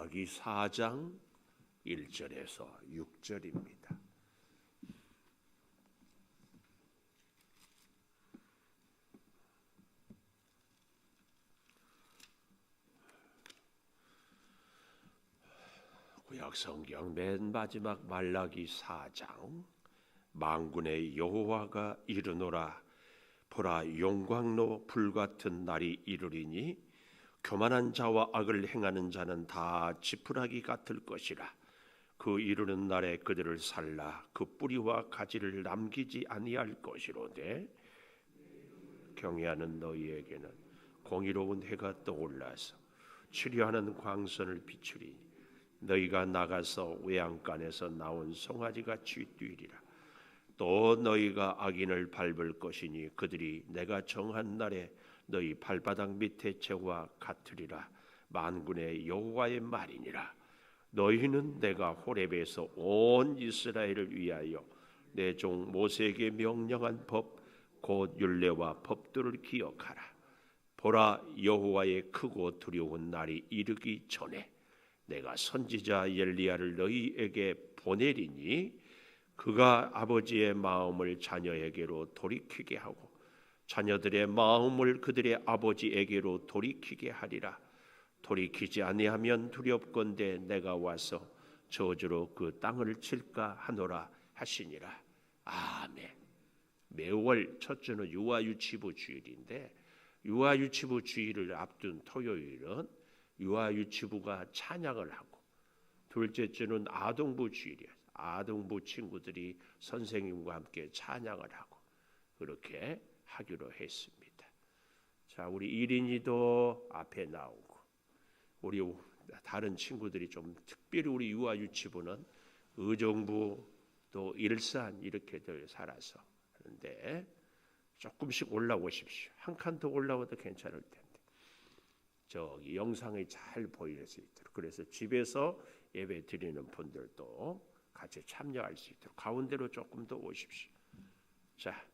말라기 4장 1절에서 6절입니다. 구약 성경 맨 마지막 말라기 4장, 만군의 여호와가 이르노라. 보라, 용광로 불같은 날이 이르리니 교만한 자와 악을 행하는 자는 다 지푸라기 같을 것이라. 그 이르는 날에 그들을 살라 그 뿌리와 가지를 남기지 아니할 것이로되, 경외하는 너희에게는 공의로운 해가 떠올라서 치료하는 광선을 비추리니 너희가 나가서 외양간에서 나온 송아지같이 뛰리라. 또 너희가 악인을 밟을 것이니 그들이 내가 정한 날에 너희 발바닥 밑에 채와 같으리라. 만군의 여호와의 말이니라. 너희는 내가 호렙에서 온 이스라엘을 위하여 내 종 모세에게 명령한 법 곧 율례와 법도를 기억하라. 보라, 여호와의 크고 두려운 날이 이르기 전에 내가 선지자 엘리야를 너희에게 보내리니 그가 아버지의 마음을 자녀에게로 돌이키게 하고 자녀들의 마음을 그들의 아버지에게로 돌이키게 하리라. 돌이키지 아니하면 두렵건대 내가 와서 저주로 그 땅을 칠까 하노라 하시니라. 아멘. 매월 첫 주는 유아유치부 주일인데, 유아유치부 주일을 앞둔 토요일은 유아유치부가 찬양을 하고, 둘째 주는 아동부 주일이에요. 아동부 친구들이 선생님과 함께 찬양을 하고 그렇게 하기로 했습니다. 자, 우리 이린이도 앞에 나오고, 우리 다른 친구들이 좀 특별히 우리 유아유치부는 의정부 또 일산 이렇게들 살아서 하는데 조금씩 올라오십시오. 한 칸 더 올라와도 괜찮을 텐데 저기 영상이 잘 보일 수 있도록, 그래서 집에서 예배 드리는 분들도 같이 참여할 수 있도록 가운데로 조금 더 오십시오. 자,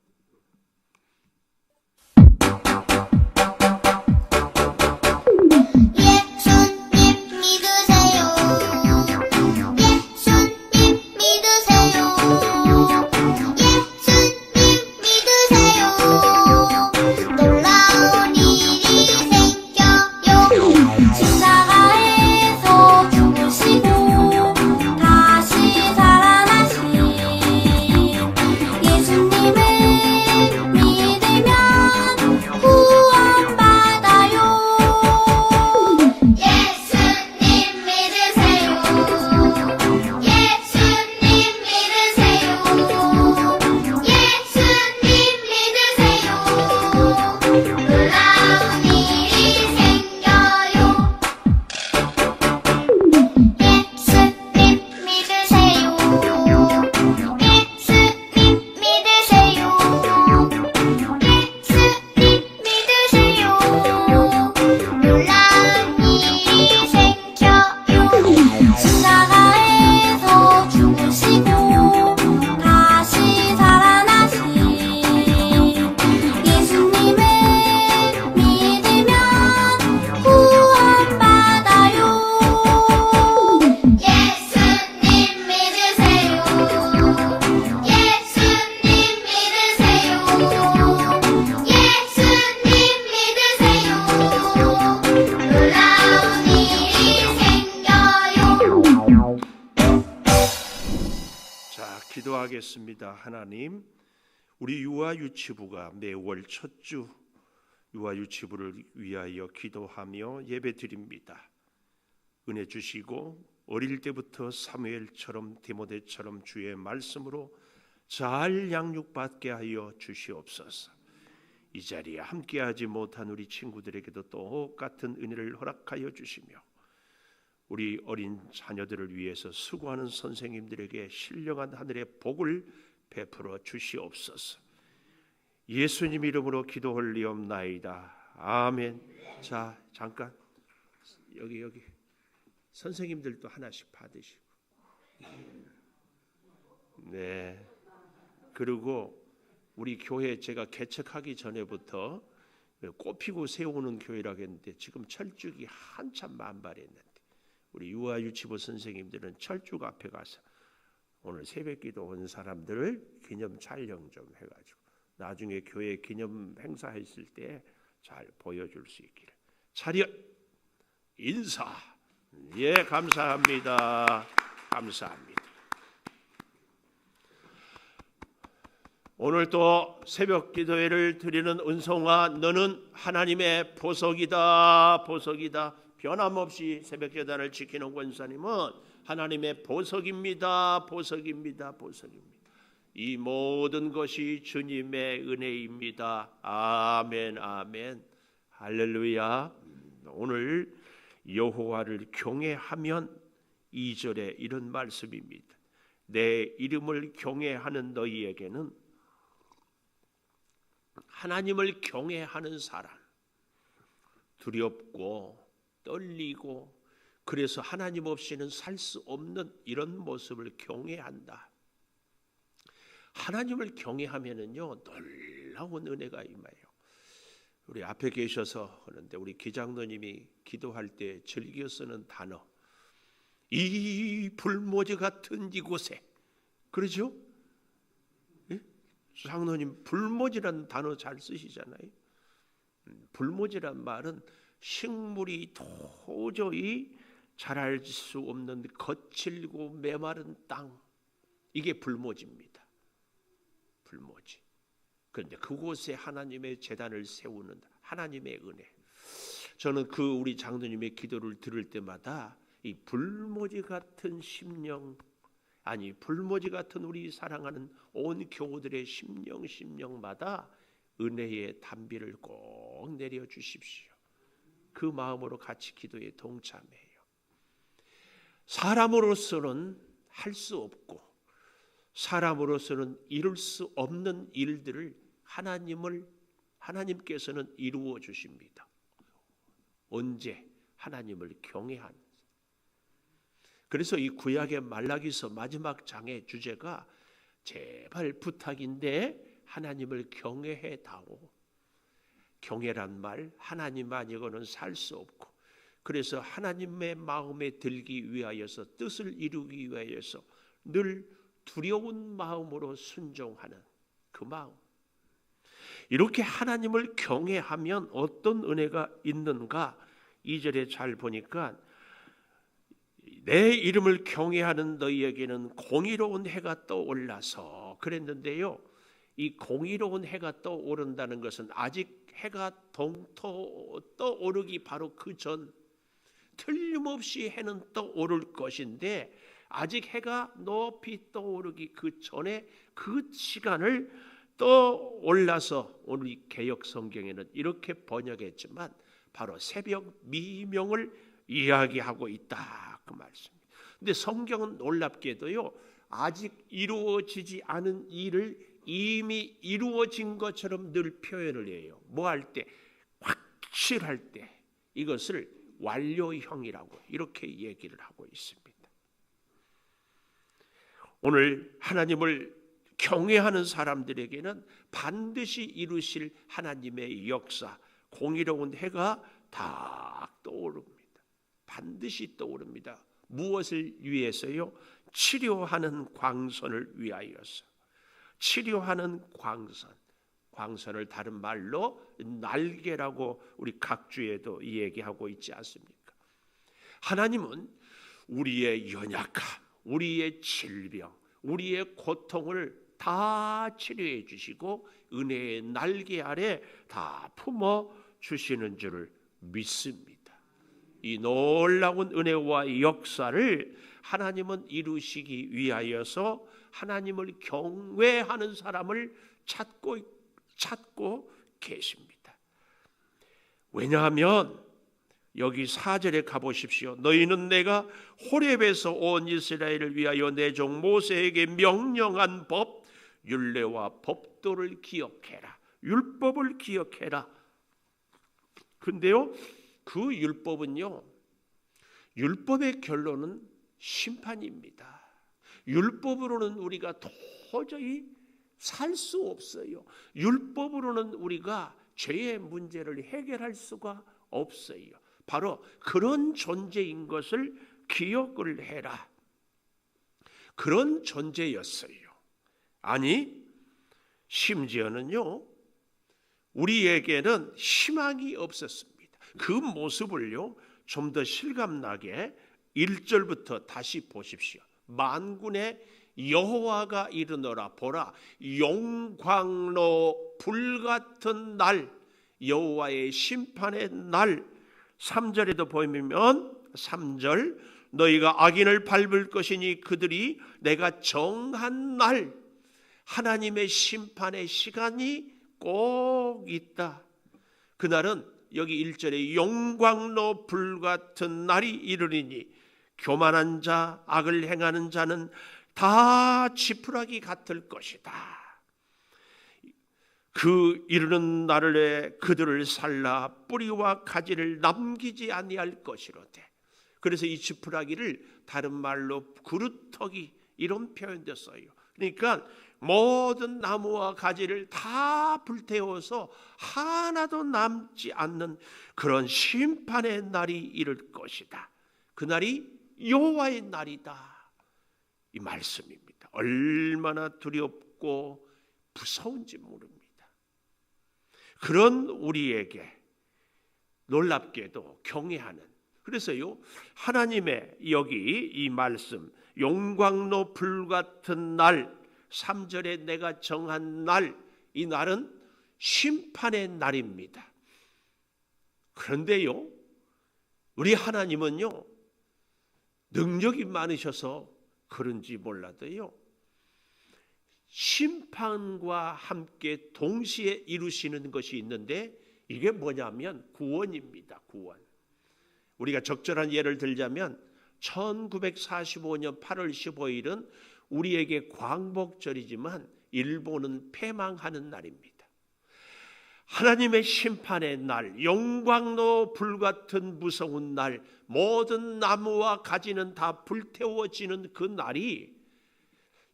기도하겠습니다. 하나님, 우리 유아유치부가 매월 첫 주 유아유치부를 위하여 기도하며 예배드립니다. 은혜 주시고 어릴 때부터 사무엘처럼 디모데처럼 주의 말씀으로 잘 양육받게 하여 주시옵소서. 이 자리에 함께하지 못한 우리 친구들에게도 똑같은 은혜를 허락하여 주시며, 우리 어린 자녀들을 위해서 수고하는 선생님들에게 신령한 하늘의 복을 베풀어 주시옵소서. 예수님 이름으로 기도 올리옵나이다. 아멘. 자, 잠깐 여기 선생님들도 하나씩 받으시고, 네. 그리고 우리 교회 제가 개척하기 전에부터 꽃피고 세우는 교회라고 했는데 지금 철쭉이 한참 만발했는데 우리 유아 유치부 선생님들은 철쭉 앞에 가서 오늘 새벽기도 온 사람들을 기념 촬영 좀 해가지고 나중에 교회 기념 행사했을 때 잘 보여줄 수 있기를. 차렷 인사. 예, 감사합니다. 감사합니다. 오늘 또 새벽 기도회를 드리는 은송아, 너는 하나님의 보석이다. 보석이다. 변함없이 새벽 예단을 지키는 권사님은 하나님의 보석입니다. 보석입니다. 보석입니다. 이 모든 것이 주님의 은혜입니다. 아멘, 아멘, 할렐루야. 오늘 여호와를 경외하면 2절에 이런 말씀입니다. 내 이름을 경외하는 너희에게는, 하나님을 경외하는 사람, 두렵고 떨리고 그래서 하나님 없이는 살 수 없는 이런 모습을 경외한다. 하나님을 경외하면은요 놀라운 은혜가 임해요. 우리 앞에 계셔서 하는데 우리 기장로님이 기도할 때 즐겨 쓰는 단어, 이 불모지 같은 이곳에, 그러죠? 예? 장로님 불모지라는 단어 잘 쓰시잖아요. 불모지란 말은 식물이 도저히 자랄 수 없는 거칠고 메마른 땅, 이게 불모지입니다. 불모지. 그런데 그곳에 하나님의 제단을 세우는 하나님의 은혜. 저는 그 우리 장로님의 기도를 들을 때마다 이 불모지 같은 심령, 아니 불모지 같은 우리 사랑하는 온 교우들의 심령마다 은혜의 단비를 꼭 내려 주십시오. 그 마음으로 같이 기도에 동참해요. 사람으로서는 할 수 없고 사람으로서는 이룰 수 없는 일들을 하나님께서는 이루어 주십니다. 언제? 하나님을 경외하면서. 그래서 이 구약의 말라기서 마지막 장의 주제가 제발 부탁인데 하나님을 경외해 다오. 경외란 말, 하나님 아니고는 살 수 없고, 그래서 하나님의 마음에 들기 위하여서, 뜻을 이루기 위하여서 늘 두려운 마음으로 순종하는 그 마음. 이렇게 하나님을 경외하면 어떤 은혜가 있는가? 2절에 잘 보니까 내 이름을 경외하는 너희에게는 공의로운 해가 떠올라서, 그랬는데요, 이 공의로운 해가 떠오른다는 것은 아직 해가 떠오르기 바로 그 전, 틀림없이 해는 떠오를 것인데 아직 해가 높이 떠오르기 그 전에 그 시간을 떠올라서, 오늘 개역 성경에는 이렇게 번역했지만 바로 새벽 미명을 이야기하고 있다, 그 말씀입니다. 근데 성경은 놀랍게도요, 아직 이루어지지 않은 일을 이미 이루어진 것처럼 늘 표현을 해요. 뭐 할 때? 확실할 때 이것을 완료형이라고 이렇게 얘기를 하고 있습니다. 오늘 하나님을 경외하는 사람들에게는 반드시 이루실 하나님의 역사, 공의로운 해가 다 떠오릅니다. 반드시 떠오릅니다. 무엇을 위해서요? 치료하는 광선을 위하여서. 치료하는 광선. 광선을 다른 말로 날개라고 우리 각주에도 얘기하고 있지 않습니까? 하나님은 우리의 연약함, 우리의 질병, 우리의 고통을 다 치료해 주시고 은혜의 날개 아래 다 품어 주시는 줄을 믿습니다. 이 놀라운 은혜와 역사를 하나님은 이루시기 위하여서 하나님을 경외하는 사람을 찾고 계십니다. 왜냐하면 여기 4절에 가보십시오. 너희는 내가 호렙에서 온 이스라엘을 위하여 내 종 모세에게 명령한 법, 율례와 법도를 기억해라. 율법을 기억해라. 근데요, 그 율법은요, 율법의 결론은 심판입니다. 율법으로는 우리가 도저히 살 수 없어요. 율법으로는 우리가 죄의 문제를 해결할 수가 없어요. 바로 그런 존재인 것을 기억을 해라. 그런 존재였어요. 아니, 심지어는요, 우리에게는 희망이 없었습니다. 그 모습을요, 좀 더 실감나게 1절부터 다시 보십시오. 만군의 여호와가 이르노라. 보라, 용광로 불같은 날, 여호와의 심판의 날. 3절에도 보이면 3절, 너희가 악인을 밟을 것이니 그들이 내가 정한 날, 하나님의 심판의 시간이 꼭 있다. 그날은 여기 1절에 용광로 불같은 날이 이르리니 교만한 자, 악을 행하는 자는 다 지푸라기 같을 것이다. 그 이르는 날에 그들을 살라 뿌리와 가지를 남기지 아니할 것이로되. 그래서 이 지푸라기를 다른 말로 그루터기 이런 표현도 써요. 그러니까 모든 나무와 가지를 다 불태워서 하나도 남지 않는 그런 심판의 날이 이를 것이다. 그날이 여호와의 날이다. 이 말씀입니다. 얼마나 두렵고 무서운지 모릅니다. 그런 우리에게 놀랍게도 경외하는, 그래서요, 하나님의 여기 이 말씀 용광로 불같은 날, 3절에 내가 정한 날, 이 날은 심판의 날입니다. 그런데요, 우리 하나님은요, 능력이 많으셔서 그런지 몰라도요, 심판과 함께 동시에 이루시는 것이 있는데, 이게 뭐냐면 구원입니다. 구원. 우리가 적절한 예를 들자면 1945년 8월 15일은 우리에게 광복절이지만 일본은 패망하는 날입니다. 하나님의 심판의 날, 용광로 불같은 무서운 날, 모든 나무와 가지는 다 불태워지는 그 날이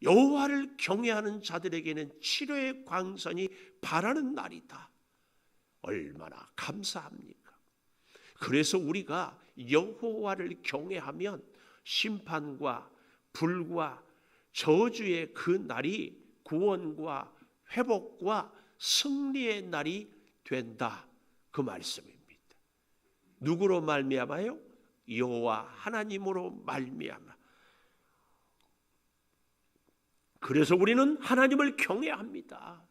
여호와를 경외하는 자들에게는 치료의 광선이 바라는 날이다. 얼마나 감사합니까? 그래서 우리가 여호와를 경외하면 심판과 불과 저주의 그 날이 구원과 회복과 승리의 날이 된다. 그 말씀입니다. 누구로 말미암아요? 여호와 하나님으로 말미암아. 그래서 우리는 하나님을 경외합니다.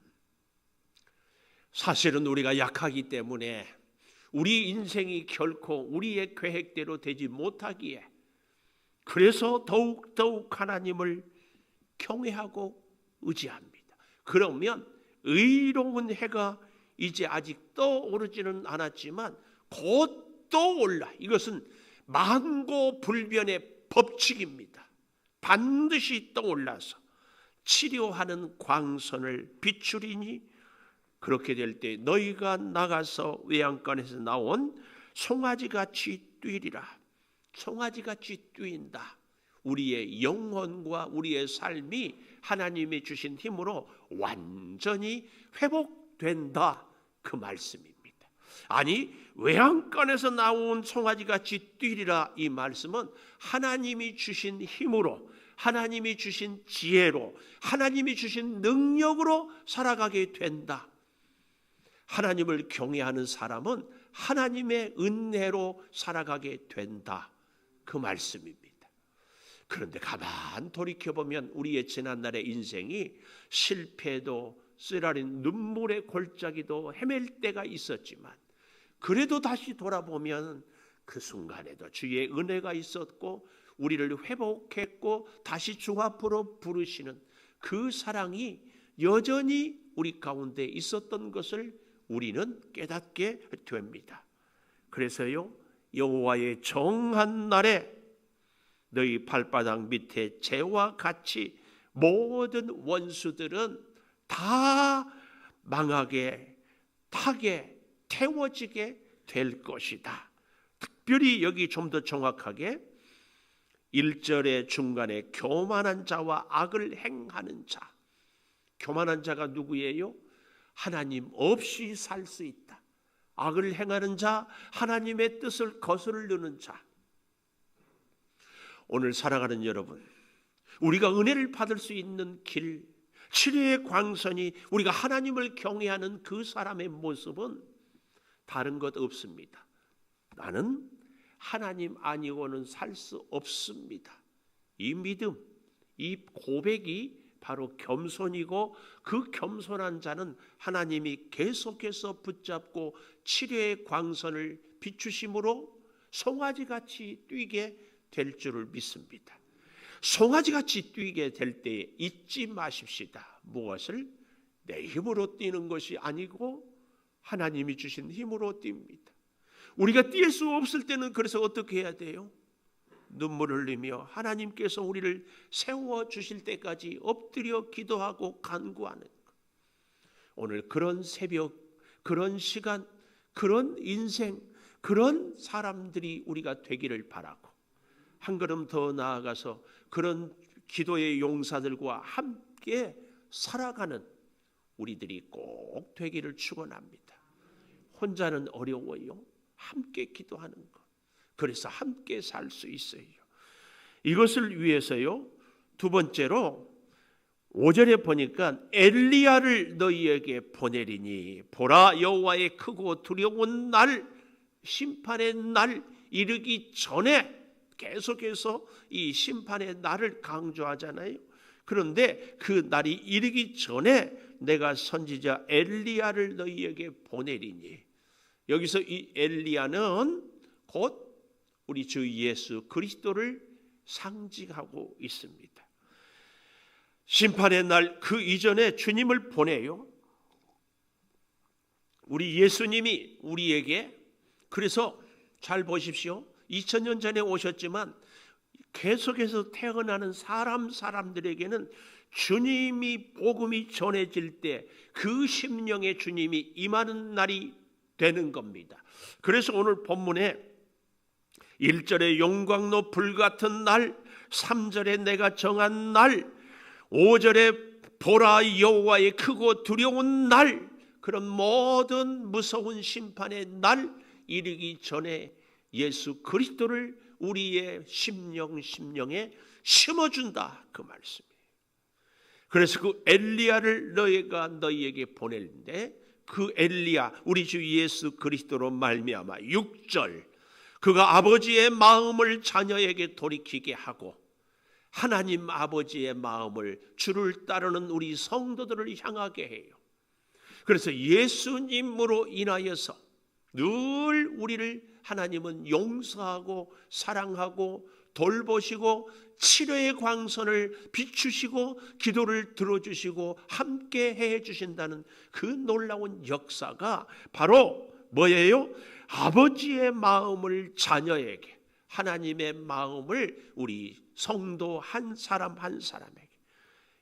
사실은 우리가 약하기 때문에 우리 인생이 결코 우리의 계획대로 되지 못하기에, 그래서 더욱 하나님을 경외하고 의지합니다. 그러면 의로운 해가 이제 아직 떠오르지는 않았지만 곧 떠올라. 이것은 만고불변의 법칙입니다. 반드시 떠올라서 치료하는 광선을 비추리니, 그렇게 될 때 너희가 나가서 외양간에서 나온 송아지같이 뛰리라. 송아지같이 뛰인다. 우리의 영혼과 우리의 삶이 하나님이 주신 힘으로 완전히 회복된다. 그 말씀입니다. 아니, 외양간에서 나온 송아지같이 뛰리라, 이 말씀은 하나님이 주신 힘으로, 하나님이 주신 지혜로, 하나님이 주신 능력으로 살아가게 된다. 하나님을 경외하는 사람은 하나님의 은혜로 살아가게 된다. 그 말씀입니다. 그런데 가만 돌이켜보면 우리의 지난날의 인생이 실패도 쓰라린 눈물의 골짜기도 헤맬 때가 있었지만, 그래도 다시 돌아보면 그 순간에도 주의 은혜가 있었고 우리를 회복했고 다시 주 앞으로 부르시는 그 사랑이 여전히 우리 가운데 있었던 것을 우리는 깨닫게 됩니다. 그래서요, 여호와의 정한 날에 너희 발바닥 밑에 재와 같이 모든 원수들은 다 망하게, 타게, 태워지게 될 것이다. 특별히 여기 좀 더 정확하게 1절의 중간에 교만한 자와 악을 행하는 자. 교만한 자가 누구예요? 하나님 없이 살 수 있다. 악을 행하는 자, 하나님의 뜻을 거스르는 자. 오늘 사랑하는 여러분, 우리가 은혜를 받을 수 있는 길, 치료의 광선이 우리가 하나님을 경외하는 그 사람의 모습은 다른 것 없습니다. 나는 하나님 아니고는 살 수 없습니다. 이 믿음, 이 고백이 바로 겸손이고, 그 겸손한 자는 하나님이 계속해서 붙잡고 치료의 광선을 비추심으로 송아지같이 뛰게 될 줄을 믿습니다. 송아지같이 뛰게 될 때에 잊지 마십시다. 무엇을? 내 힘으로 뛰는 것이 아니고 하나님이 주신 힘으로 뜁니다. 우리가 뛸 수 없을 때는 그래서 어떻게 해야 돼요? 눈물 흘리며 하나님께서 우리를 세워주실 때까지 엎드려 기도하고 간구하는 것. 오늘 그런 새벽, 그런 시간, 그런 인생, 그런 사람들이 우리가 되기를 바라고, 한 걸음 더 나아가서 그런 기도의 용사들과 함께 살아가는 우리들이 꼭 되기를 축원합니다. 혼자는 어려워요. 함께 기도하는 것. 그래서 함께 살 수 있어요. 이것을 위해서요, 두 번째로 5절에 보니까 엘리야를 너희에게 보내리니 보라, 여호와의 크고 두려운 날, 심판의 날 이르기 전에, 계속해서 이 심판의 날을 강조하잖아요. 그런데 그 날이 이르기 전에 내가 선지자 엘리야를 너희에게 보내리니, 여기서 이 엘리야는 곧 우리 주 예수 그리스도를 상징하고 있습니다. 심판의 날 그 이전에 주님을 보내요. 우리 예수님이 우리에게, 그래서 잘 보십시오. 2000년 전에 오셨지만 계속해서 태어나는 사람들에게는 주님이 복음이 전해질 때 그 심령에 주님이 임하는 날이 되는 겁니다. 그래서 오늘 본문에 1절에 용광로 불같은 날, 3절에 내가 정한 날, 5절에 보라 여호와의 크고 두려운 날, 그런 모든 무서운 심판의 날 이르기 전에 예수 그리스도를 우리의 심령에 심어준다, 그 말씀이에요. 그래서 그 엘리야를 너희에게 보낼는데, 그 엘리야 우리 주 예수 그리스도로 말미암아 6절, 그가 아버지의 마음을 자녀에게 돌이키게 하고 하나님 아버지의 마음을 주를 따르는 우리 성도들을 향하게 해요. 그래서 예수님으로 인하여서 늘 우리를 하나님은 용서하고 사랑하고 돌보시고 치료의 광선을 비추시고 기도를 들어주시고 함께 해주신다는 그 놀라운 역사가 바로 뭐예요? 아버지의 마음을 자녀에게, 하나님의 마음을 우리 성도 한 사람 한 사람에게,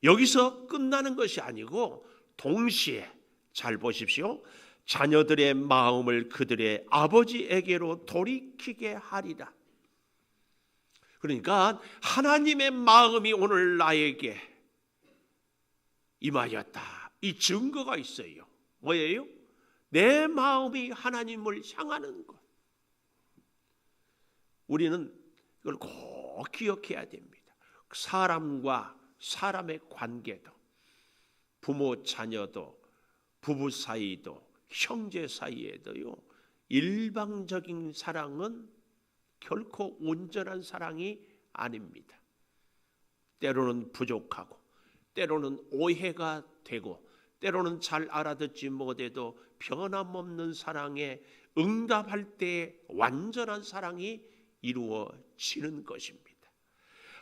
여기서 끝나는 것이 아니고 동시에 잘 보십시오. 자녀들의 마음을 그들의 아버지에게로 돌이키게 하리라. 그러니까 하나님의 마음이 오늘 나에게 임하였다, 이 증거가 있어요. 뭐예요? 내 마음이 하나님을 향하는 것. 우리는 이걸 꼭 기억해야 됩니다. 사람과 사람의 관계도, 부모 자녀도, 부부 사이도, 형제 사이에도요, 일방적인 사랑은 결코 온전한 사랑이 아닙니다. 때로는 부족하고, 때로는 오해가 되고, 때로는 잘 알아듣지 못해도 변함없는 사랑에 응답할 때 완전한 사랑이 이루어지는 것입니다.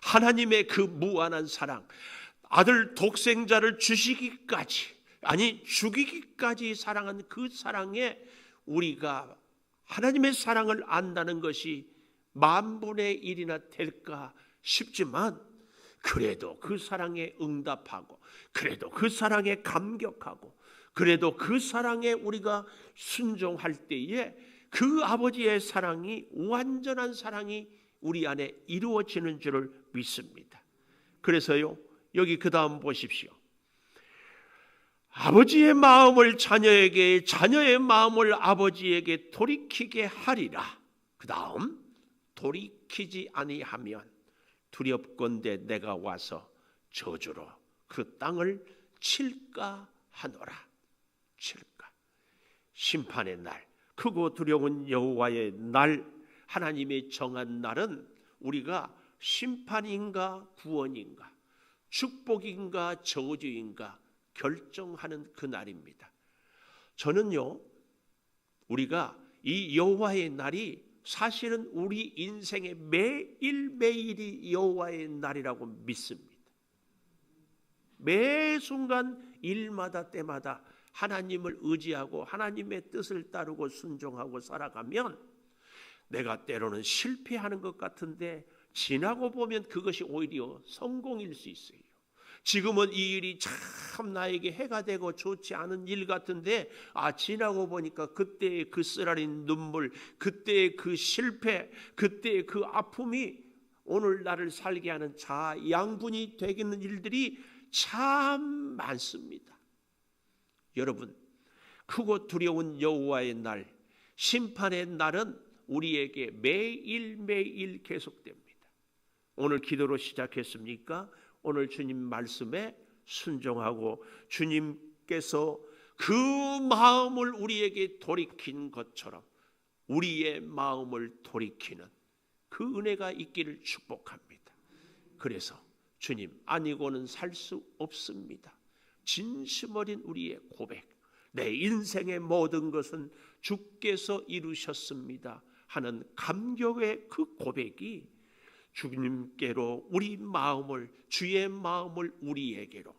하나님의 그 무한한 사랑, 아들 독생자를 주시기까지, 아니 죽이기까지 사랑한 그 사랑에 우리가 하나님의 사랑을 안다는 것이 만분의 1이나 될까 싶지만, 그래도 그 사랑에 응답하고, 그래도 그 사랑에 감격하고, 그래도 그 사랑에 우리가 순종할 때에 그 아버지의 사랑이, 완전한 사랑이 우리 안에 이루어지는 줄을 믿습니다. 그래서요, 여기 그 다음 보십시오. 아버지의 마음을 자녀에게, 자녀의 마음을 아버지에게 돌이키게 하리라. 그 다음, 돌이키지 아니하면 두렵건대 내가 와서 저주로 그 땅을 칠까 하노라. 칠까. 심판의 날, 크고 두려운 여호와의 날, 하나님의 정한 날은 우리가 심판인가 구원인가, 축복인가 저주인가 결정하는 그 날입니다. 저는요, 우리가 이 여호와의 날이 사실은 우리 인생의 매일매일이 여호와의 날이라고 믿습니다. 매 순간 일마다 때마다 하나님을 의지하고 하나님의 뜻을 따르고 순종하고 살아가면 내가 때로는 실패하는 것 같은데 지나고 보면 그것이 오히려 성공일 수 있어요. 지금은 이 일이 참 나에게 해가 되고 좋지 않은 일 같은데 지나고 보니까 그때의 그 쓰라린 눈물, 그때의 그 실패, 그때의 그 아픔이 오늘 나를 살게 하는 양분이 되겠는 일들이 참 많습니다. 여러분, 크고 두려운 여호와의 날, 심판의 날은 우리에게 매일매일 계속됩니다. 오늘 기도로 시작했습니까? 오늘 주님 말씀에 순종하고 주님께서 그 마음을 우리에게 돌이킨 것처럼 우리의 마음을 돌이키는 그 은혜가 있기를 축복합니다. 그래서 주님 아니고는 살 수 없습니다. 진심 어린 우리의 고백, 내 인생의 모든 것은 주께서 이루셨습니다 하는 감격의 그 고백이 주님께로 우리 마음을, 주의 마음을 우리에게로,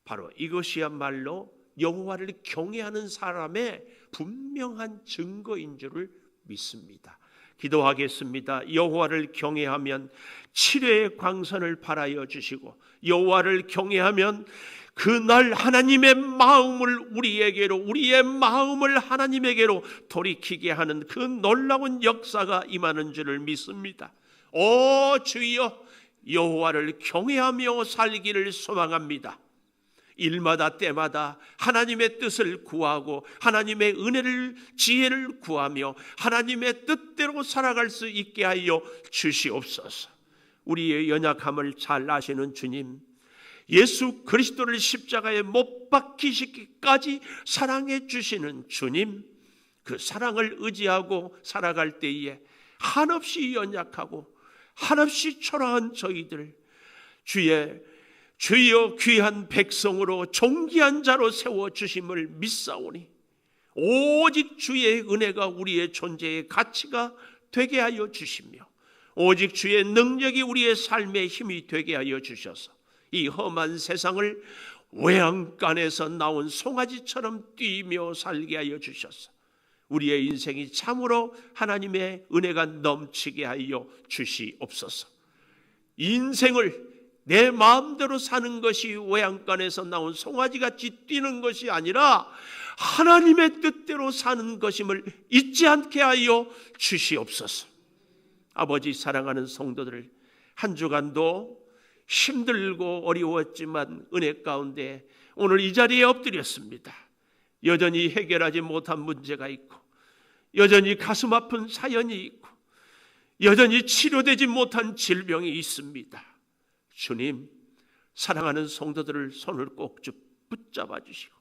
바로 이것이야말로 여호와를 경외하는 사람의 분명한 증거인 줄을 믿습니다. 기도하겠습니다. 여호와를 경외하면 7회의 광선을 발하여 주시고, 여호와를 경외하면 그날 하나님의 마음을 우리에게로, 우리의 마음을 하나님에게로 돌이키게 하는 그 놀라운 역사가 임하는 줄을 믿습니다. 오 주여, 여호와를 경외하며 살기를 소망합니다. 일마다 때마다 하나님의 뜻을 구하고 하나님의 은혜를, 지혜를 구하며 하나님의 뜻대로 살아갈 수 있게 하여 주시옵소서. 우리의 연약함을 잘 아시는 주님, 예수 그리스도를 십자가에 못 박히시기까지 사랑해 주시는 주님, 그 사랑을 의지하고 살아갈 때에 한없이 연약하고 한없이 초라한 저희들, 주여 귀한 백성으로 존귀한 자로 세워주심을 믿사오니 오직 주의 은혜가 우리의 존재의 가치가 되게 하여 주시며, 오직 주의 능력이 우리의 삶의 힘이 되게 하여 주셔서 이 험한 세상을 외양간에서 나온 송아지처럼 뛰며 살게 하여 주셔서 우리의 인생이 참으로 하나님의 은혜가 넘치게 하여 주시옵소서. 인생을 내 마음대로 사는 것이 외양간에서 나온 송아지같이 뛰는 것이 아니라 하나님의 뜻대로 사는 것임을 잊지 않게 하여 주시옵소서. 아버지, 사랑하는 성도들, 한 주간도 힘들고 어려웠지만 은혜 가운데 오늘 이 자리에 엎드렸습니다. 여전히 해결하지 못한 문제가 있고, 여전히 가슴 아픈 사연이 있고, 여전히 치료되지 못한 질병이 있습니다. 주님, 사랑하는 성도들을 손을 꼭 붙잡아 주시고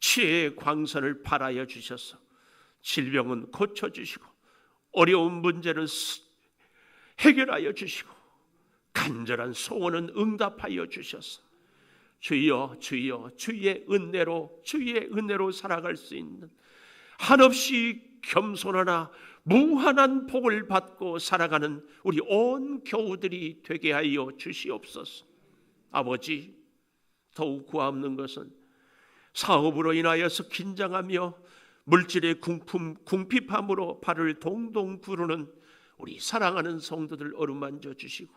치혜의 광선을 발하여 주셔서 질병은 고쳐주시고 어려운 문제는 해결하여 주시고 간절한 소원은 응답하여 주셔서 주여, 주여, 주의 은혜로 살아갈 수 있는 한없이 겸손하나 무한한 복을 받고 살아가는 우리 온 교우들이 되게 하여 주시옵소서. 아버지, 더욱 구하옵는 것은 사업으로 인하여서 긴장하며 물질의 궁핍함으로 발을 동동 구르는 우리 사랑하는 성도들 어루만져 주시고,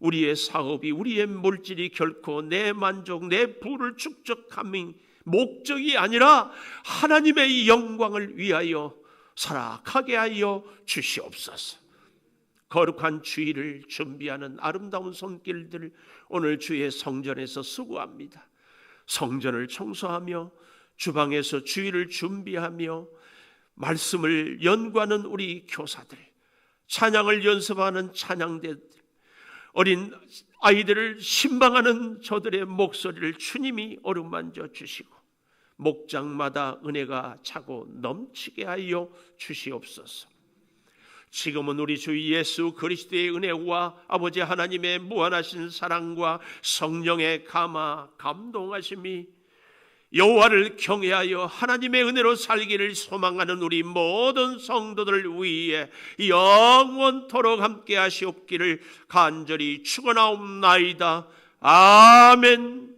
우리의 사업이, 우리의 물질이 결코 내 만족, 내 부를 축적함이 목적이 아니라 하나님의 영광을 위하여 살아가게 하여 주시옵소서. 거룩한 주일을 준비하는 아름다운 손길들, 오늘 주의 성전에서 수고합니다. 성전을 청소하며 주방에서 주일을 준비하며 말씀을 연구하는 우리 교사들, 찬양을 연습하는 찬양대들, 어린 아이들을 신방하는 저들의 목소리를 주님이 어루만져 주시고 목장마다 은혜가 차고 넘치게 하여 주시옵소서. 지금은 우리 주 예수 그리스도의 은혜와 아버지 하나님의 무한하신 사랑과 성령의 감화 감동하심이 여호와를 경외하여 하나님의 은혜로 살기를 소망하는 우리 모든 성도들 위에 영원토록 함께 하시옵기를 간절히 축원하옵나이다. 아멘.